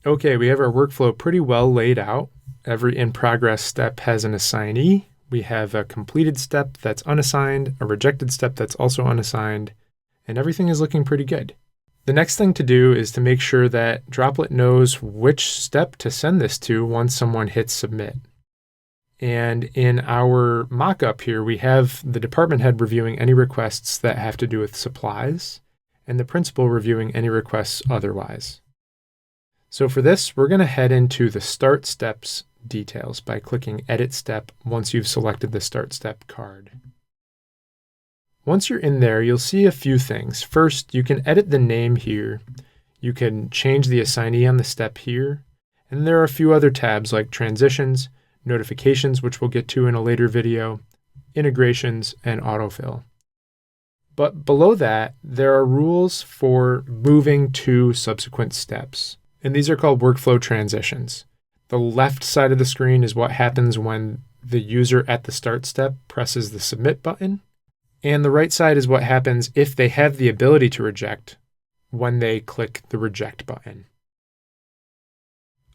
Okay, we have our workflow pretty well laid out. Every in-progress step has an assignee. We have a completed step that's unassigned, a rejected step that's also unassigned, and everything is looking pretty good. The next thing to do is to make sure that Droplet knows which step to send this to once someone hits submit. And in our mockup here, we have the department head reviewing any requests that have to do with supplies, and the principal reviewing any requests otherwise. So for this, we're going to head into the Start Steps details by clicking Edit Step once you've selected the Start Step card. Once you're in there, you'll see a few things. First, you can edit the name here. You can change the assignee on the step here. And there are a few other tabs like Transitions, Notifications, which we'll get to in a later video, Integrations, and Autofill. But below that, there are rules for moving to subsequent steps. And these are called workflow transitions. The left side of the screen is what happens when the user at the start step presses the submit button. And the right side is what happens if they have the ability to reject when they click the reject button.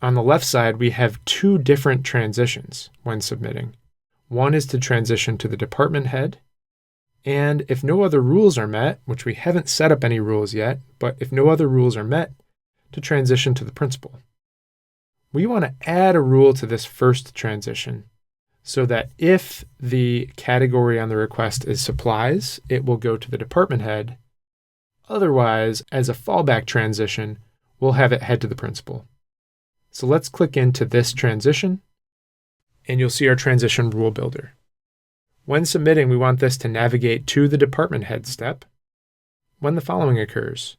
On the left side, we have two different transitions when submitting. One is to transition to the department head. And if no other rules are met, which we haven't set up any rules yet, but if no other rules are met, to transition to the principal. We want to add a rule to this first transition so that if the category on the request is supplies, it will go to the department head. Otherwise, as a fallback transition, we'll have it head to the principal. So let's click into this transition, and you'll see our transition rule builder. When submitting, we want this to navigate to the department head step when the following occurs.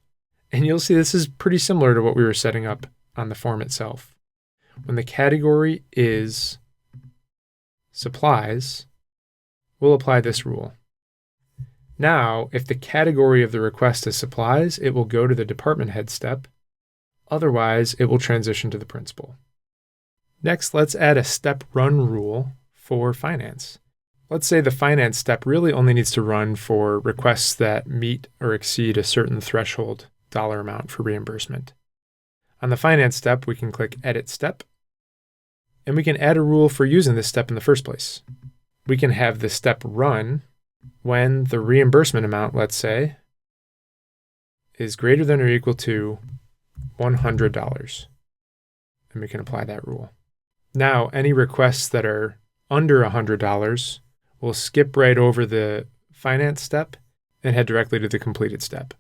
And you'll see this is pretty similar to what we were setting up on the form itself. When the category is supplies, we'll apply this rule. Now, if the category of the request is supplies, it will go to the department head step. Otherwise, it will transition to the principal. Next, let's add a step run rule for finance. Let's say the finance step really only needs to run for requests that meet or exceed a certain threshold dollar amount for reimbursement. On the finance step, we can click Edit Step, and we can add a rule for using this step in the first place. We can have the step run when the reimbursement amount, let's say, is greater than or equal to $100, and we can apply that rule. Now, any requests that are under $100 will skip right over the finance step and head directly to the completed step.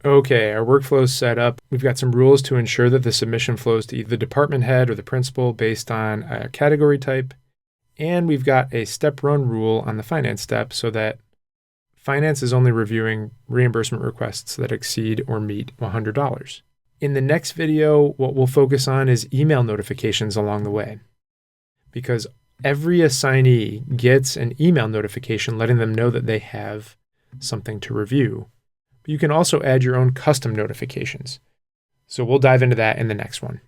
Okay, our workflow is set up. We've got some rules to ensure that the submission flows to either the department head or the principal based on a category type. And we've got a step run rule on the finance step so that finance is only reviewing reimbursement requests that exceed or meet $100. In the next video, what we'll focus on is email notifications along the way, because every assignee gets an email notification letting them know that they have something to review. But you can also add your own custom notifications. So we'll dive into that in the next one.